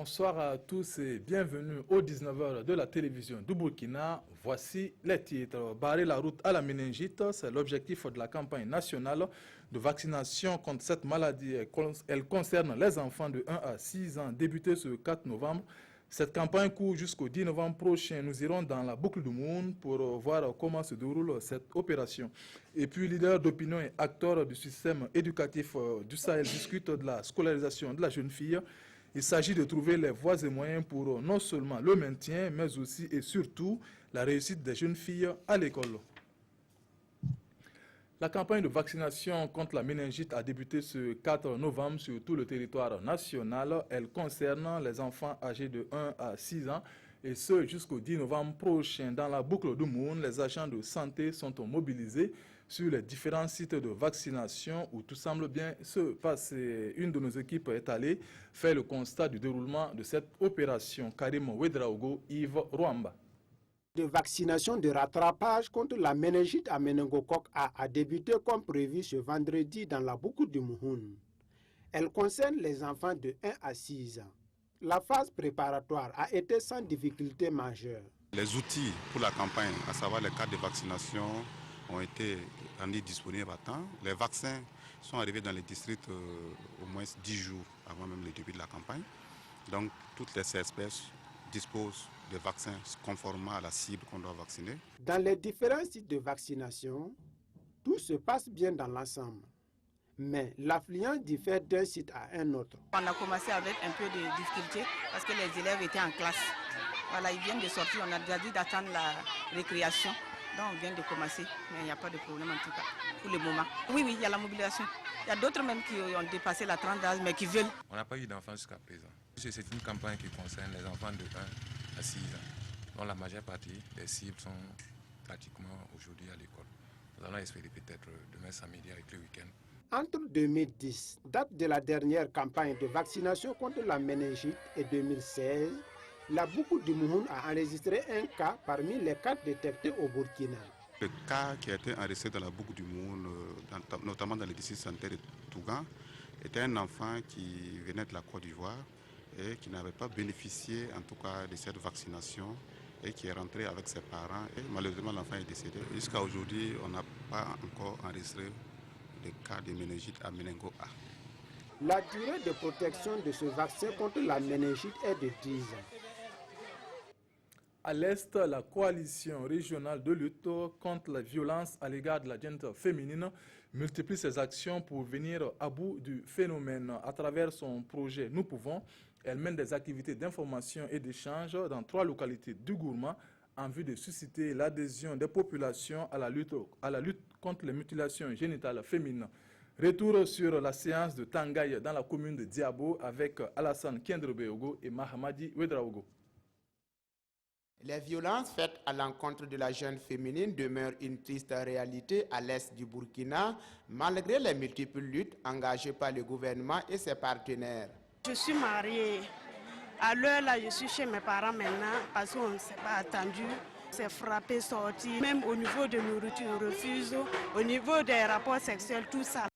Bonsoir à tous et bienvenue aux 19h de la télévision du Burkina. Voici les titres. Barrer la route à la méningite, c'est l'objectif de la campagne nationale de vaccination contre cette maladie. Elle concerne les enfants de 1 à 6 ans, débutée ce 4 novembre. Cette campagne court jusqu'au 10 novembre prochain. Nous irons dans la boucle du monde pour voir comment se déroule cette opération. Et puis, leaders d'opinion et acteurs du système éducatif du Sahel discutent de la scolarisation de la jeune fille. Il s'agit de trouver les voies et moyens pour non seulement le maintien, mais aussi et surtout la réussite des jeunes filles à l'école. La campagne de vaccination contre la méningite a débuté ce 4 novembre sur tout le territoire national. Elle concerne les enfants âgés de 1 à 6 ans et ce jusqu'au 10 novembre prochain. Dans la boucle du monde, les agents de santé sont mobilisés sur les différents sites de vaccination où tout semble bien se passer. Une de nos équipes est allée faire le constat du déroulement de cette opération. Karim Ouedraogo, Yves Rwamba. De vaccination de rattrapage contre la méningite à méningocoque a débuté comme prévu ce vendredi dans la boucle du Mouhoun. Elle concerne les enfants de 1 à 6 ans. La phase préparatoire a été sans difficulté majeure. Les outils pour la campagne, à savoir les cartes de vaccination, ont été rendus disponibles à temps. Les vaccins sont arrivés dans les districts au moins 10 jours avant même le début de la campagne. Donc toutes les CSPS disposent de vaccins conformément à la cible qu'on doit vacciner. Dans les différents sites de vaccination, tout se passe bien dans l'ensemble. Mais l'affluence diffère d'un site à un autre. On a commencé avec un peu de difficulté parce que les élèves étaient en classe. Voilà, ils viennent de sortir, on a déjà dit d'attendre la récréation. Donc on vient de commencer, mais il n'y a pas de problème en tout cas, pour le moment. Oui, il y a la mobilisation. Il y a d'autres même qui ont dépassé la 30 d'âge, mais qui veulent. On n'a pas eu d'enfants jusqu'à présent. C'est une campagne qui concerne les enfants de 1 à 6 ans, dont la majeure partie des cibles sont pratiquement aujourd'hui à l'école. Nous allons espérer peut-être demain samedi avec le week-end. Entre 2010, date de la dernière campagne de vaccination contre la méningite, et 2016, la boucle du Mouhoun a enregistré un cas parmi les 4 détectés au Burkina. Le cas qui a été enregistré dans la boucle du Mouhoun, notamment dans le district sanitaire de Tougan, était un enfant qui venait de la Côte d'Ivoire et qui n'avait pas bénéficié en tout cas de cette vaccination et qui est rentré avec ses parents. Et malheureusement, l'enfant est décédé. Jusqu'à aujourd'hui, on n'a pas encore enregistré de cas de méningite à méningo A. La durée de protection de ce vaccin contre la méningite est de 10 ans. À l'Est, la coalition régionale de lutte contre la violence à l'égard de la gente féminine multiplie ses actions pour venir à bout du phénomène. À travers son projet Nous Pouvons, elle mène des activités d'information et d'échange dans 3 localités du Gourma en vue de susciter l'adhésion des populations à la lutte contre les mutilations génitales féminines. Retour sur la séance de Tangaï dans la commune de Diabo avec Alassane Kendrebeogo et Mahamadi Ouedraogo. Les violences faites à l'encontre de la jeune féminine demeurent une triste réalité à l'est du Burkina, malgré les multiples luttes engagées par le gouvernement et ses partenaires. Je suis mariée. À l'heure là, je suis chez mes parents maintenant parce qu'on ne s'est pas attendu. C'est frappé, sorti. Même au niveau de nourriture, on refuse. Au niveau des rapports sexuels, tout ça.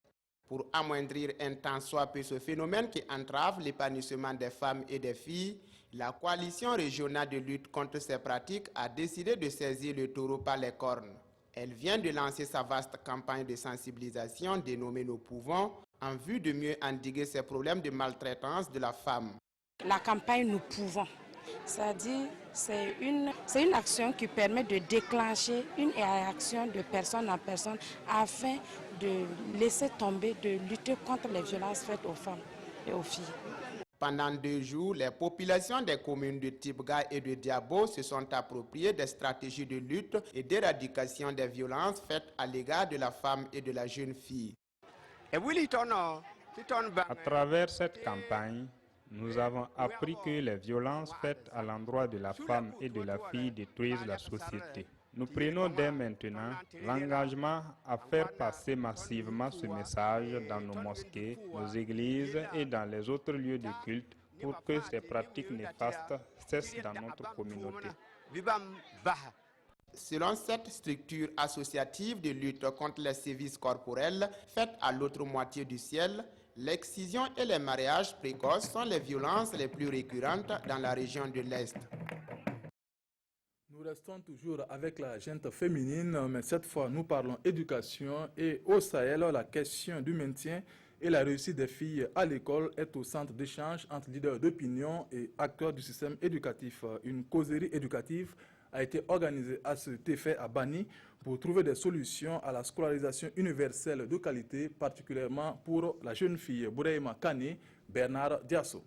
Pour amoindrir un tant soit peu ce phénomène qui entrave l'épanouissement des femmes et des filles, la coalition régionale de lutte contre ces pratiques a décidé de saisir le taureau par les cornes. Elle vient de lancer sa vaste campagne de sensibilisation dénommée Nous Pouvons en vue de mieux endiguer ces problèmes de maltraitance de la femme. La campagne Nous Pouvons, c'est-à-dire c'est une action qui permet de déclencher une réaction de personne en personne afin de laisser tomber, de lutter contre les violences faites aux femmes et aux filles. Pendant 2 jours, les populations des communes de Tibga et de Diabo se sont appropriées des stratégies de lutte et d'éradication des violences faites à l'égard de la femme et de la jeune fille. À travers cette campagne, nous avons appris que les violences faites à l'endroit de la femme et de la fille détruisent la société. Nous prenons dès maintenant l'engagement à faire passer massivement ce message dans nos mosquées, nos églises et dans les autres lieux de culte pour que ces pratiques néfastes cessent dans notre communauté. Selon cette structure associative de lutte contre les sévices corporels faite à l'autre moitié du ciel, L'excision et les mariages précoces sont les violences les plus récurrentes dans la région de l'Est. Nous restons toujours avec la gente féminine, mais cette fois nous parlons éducation et au Sahel, la question du maintien et la réussite des filles à l'école est au centre d'échange entre leaders d'opinion et acteurs du système éducatif. Une causerie éducative a été organisée à cet effet à Bani pour trouver des solutions à la scolarisation universelle de qualité, particulièrement pour la jeune fille Boureima Kane, Bernard Diasso.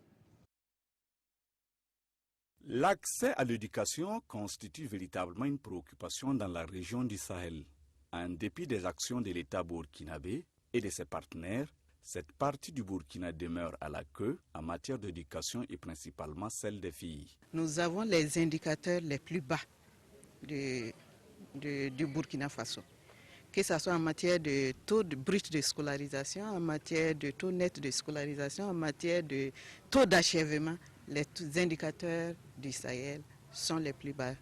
L'accès à l'éducation constitue véritablement une préoccupation dans la région du Sahel. En dépit des actions de l'État burkinabé et de ses partenaires, cette partie du Burkina demeure à la queue en matière d'éducation et principalement celle des filles. Nous avons les indicateurs les plus bas du Burkina Faso, que ce soit en matière de taux de brut de scolarisation, en matière de taux net de scolarisation, en matière de taux d'achèvement. Les indicateurs du Sahel sont les plus bas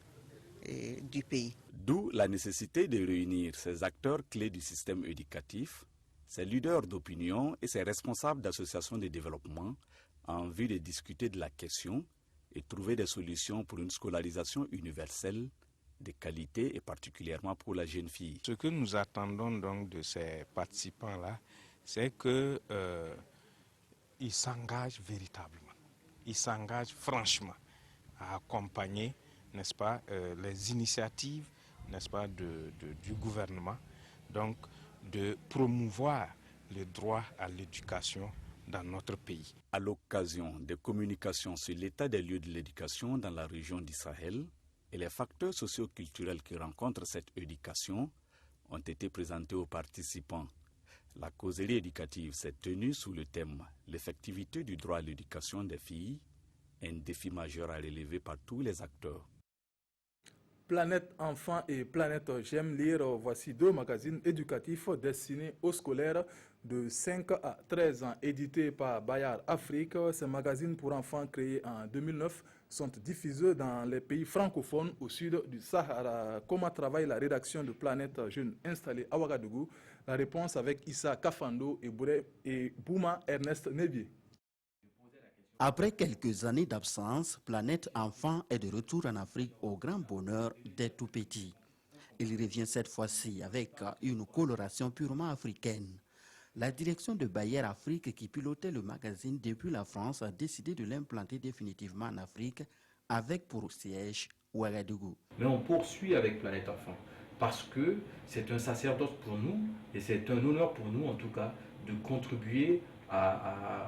du pays. D'où la nécessité de réunir ces acteurs clés du système éducatif, ces leaders d'opinion et ces responsables d'associations de développement en vue de discuter de la question et trouver des solutions pour une scolarisation universelle de qualité et particulièrement pour la jeune fille. Ce que nous attendons donc de ces participants-là, c'est qu'ils s'engagent véritablement. Ils s'engagent franchement à accompagner, n'est-ce pas, les initiatives, n'est-ce pas, du gouvernement, donc de promouvoir le droit à l'éducation dans notre pays. À l'occasion des communications sur l'état des lieux de l'éducation dans la région du Sahel et les facteurs socio-culturels qui rencontrent cette éducation ont été présentés aux participants. La causerie éducative s'est tenue sous le thème « L'effectivité du droit à l'éducation des filles », un défi majeur à relever par tous les acteurs. Planète Enfant et Planète J'aime lire, voici deux magazines éducatifs destinés aux scolaires de 5 à 13 ans, édités par Bayard Afrique. Ces magazines pour enfants créés en 2009 sont diffusés dans les pays francophones au sud du Sahara. Comment travaille la rédaction de Planète Jeune installée à Ouagadougou? La réponse avec Issa Kafando et Bouma Ernest Nebier. Après quelques années d'absence, Planète Enfant est de retour en Afrique au grand bonheur des tout-petits. Il revient cette fois-ci avec une coloration purement africaine. La direction de Bayard Afrique, qui pilotait le magazine depuis la France, a décidé de l'implanter définitivement en Afrique avec pour siège Ouagadougou. Mais on poursuit avec Planète Enfant parce que c'est un sacerdoce pour nous et c'est un honneur pour nous en tout cas de contribuer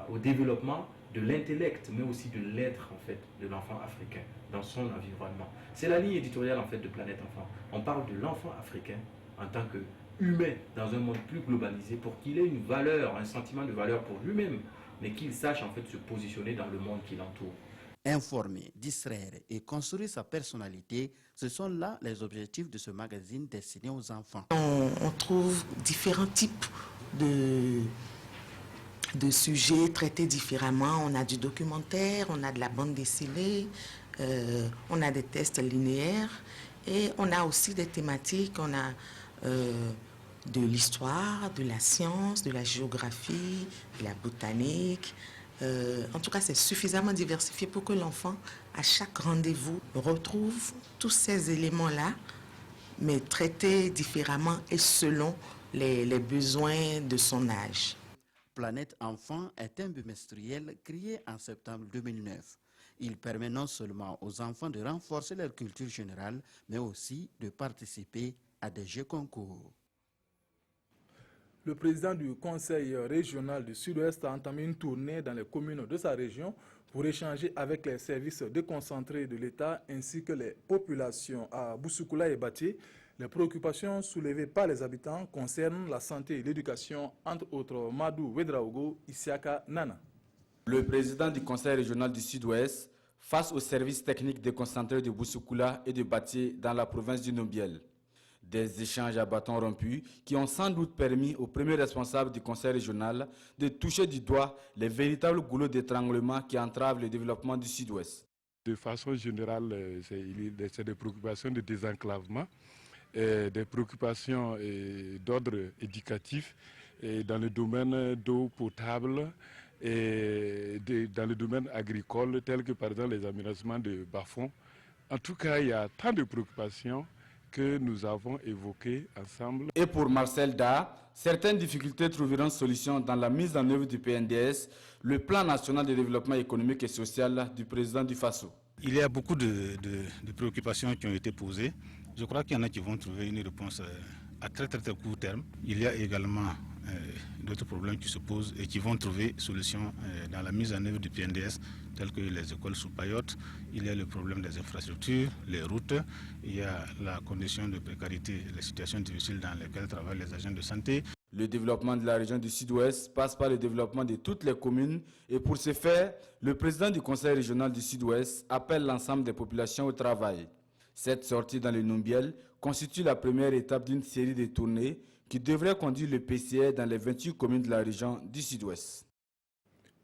au développement de l'intellect, mais aussi de l'être en fait de l'enfant africain dans son environnement. C'est la ligne éditoriale en fait de Planète Enfant. On parle de l'enfant africain en tant qu'humain dans un monde plus globalisé pour qu'il ait une valeur, un sentiment de valeur pour lui-même, mais qu'il sache en fait se positionner dans le monde qui l'entoure. Informer, distraire et construire sa personnalité, ce sont là les objectifs de ce magazine destiné aux enfants. On trouve différents types de sujets traités différemment. On a du documentaire, on a de la bande dessinée, on a des tests linéaires et on a aussi des thématiques, on a de l'histoire, de la science, de la géographie, de la botanique. En tout cas, c'est suffisamment diversifié pour que l'enfant, à chaque rendez-vous, retrouve tous ces éléments-là, mais traités différemment et selon les besoins de son âge. Planète Enfant est un bimestriel créé en septembre 2009. Il permet non seulement aux enfants de renforcer leur culture générale, mais aussi de participer à des jeux concours. Le président du Conseil régional du Sud-Ouest a entamé une tournée dans les communes de sa région pour échanger avec les services déconcentrés de l'État ainsi que les populations à Boussoukoula et Bati. Les préoccupations soulevées par les habitants concernent la santé et l'éducation, entre autres Madou Wedraogo, Isiaka Nana. Le président du Conseil régional du Sud-Ouest face aux services techniques déconcentrés de Boussoukoula et de Bati dans la province du Nobiel. Des échanges à bâton rompu qui ont sans doute permis aux premiers responsables du Conseil régional de toucher du doigt les véritables goulots d'étranglement qui entravent le développement du Sud-Ouest. De façon générale, c'est des préoccupations de désenclavement, des préoccupations d'ordre éducatif, et dans le domaine d'eau potable et dans le domaine agricole, tel que par exemple les aménagements de bas-fonds. En tout cas, il y a tant de préoccupations que nous avons évoquées ensemble. Et pour Marcel Da, certaines difficultés trouveront solution dans la mise en œuvre du PNDS, le plan national de développement économique et social du président du Faso. Il y a beaucoup de préoccupations qui ont été posées. Je crois qu'il y en a qui vont trouver une réponse à très court terme. Il y a également d'autres problèmes qui se posent et qui vont trouver solution dans la mise en œuvre du PNDS, telles que les écoles sous paillotes. Il y a le problème des infrastructures, les routes, il y a la condition de précarité, les situations difficiles dans lesquelles travaillent les agents de santé. Le développement de la région du Sud-Ouest passe par le développement de toutes les communes et pour ce faire, le président du Conseil régional du Sud-Ouest appelle l'ensemble des populations au travail. Cette sortie dans le Numbiel constitue la première étape d'une série de tournées qui devrait conduire le PCR dans les 28 communes de la région du Sud-Ouest.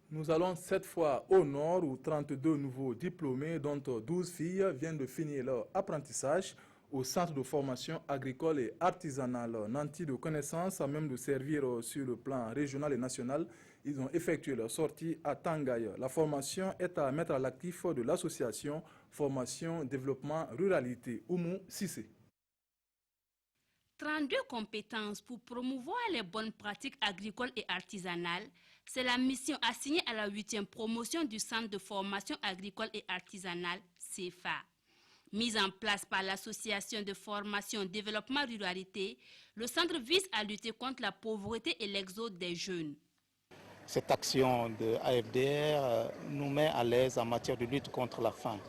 Nous allons cette fois au nord où 32 nouveaux diplômés, dont 12 filles, viennent de finir leur apprentissage au centre de formation agricole et artisanale. Nantis de connaissances, à même de servir sur le plan régional et national, ils ont effectué leur sortie à Tangaï. La formation est à mettre à l'actif de l'association Formation Développement Ruralité, Oumou Sissé. 32 compétences pour promouvoir les bonnes pratiques agricoles et artisanales, c'est la mission assignée à la 8e promotion du Centre de formation agricole et artisanale, CFA. Mise en place par l'Association de formation développement ruralité, le centre vise à lutter contre la pauvreté et l'exode des jeunes. Cette action de AFDR nous met à l'aise en matière de lutte contre la faim.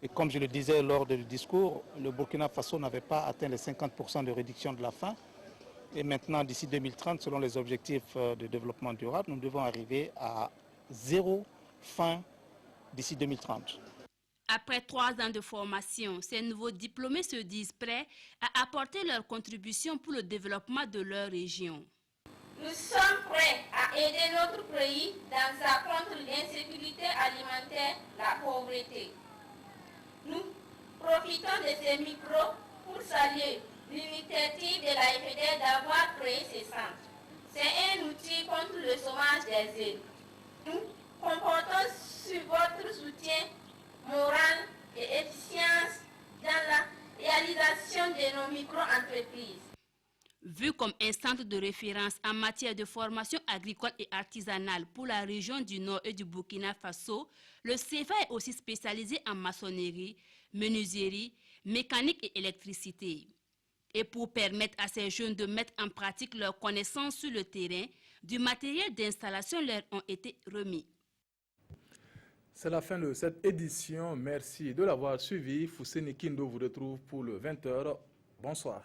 Et comme je le disais lors du discours, le Burkina Faso n'avait pas atteint les 50% de réduction de la faim. Et maintenant, d'ici 2030, selon les objectifs de développement durable, nous devons arriver à 0 faim d'ici 2030. Après 3 ans de formation, ces nouveaux diplômés se disent prêts à apporter leur contribution pour le développement de leur région. Nous sommes prêts à aider notre pays dans sa contre l'insécurité alimentaire, la pauvreté. Nous profitons de ces micros pour saluer l'initiative de l'AFDR d'avoir créé ces centres. C'est un outil contre le chômage des îles. Nous comptons sur votre soutien moral et efficience dans la réalisation de nos micro-entreprises. Vu comme un centre de référence en matière de formation agricole et artisanale pour la région du Nord et du Burkina Faso, le CFA est aussi spécialisé en maçonnerie, menuiserie, mécanique et électricité. Et pour permettre à ces jeunes de mettre en pratique leurs connaissances sur le terrain, du matériel d'installation leur ont été remis. C'est la fin de cette édition. Merci de l'avoir suivi. Fousseni Kindo vous retrouve pour le 20h. Bonsoir.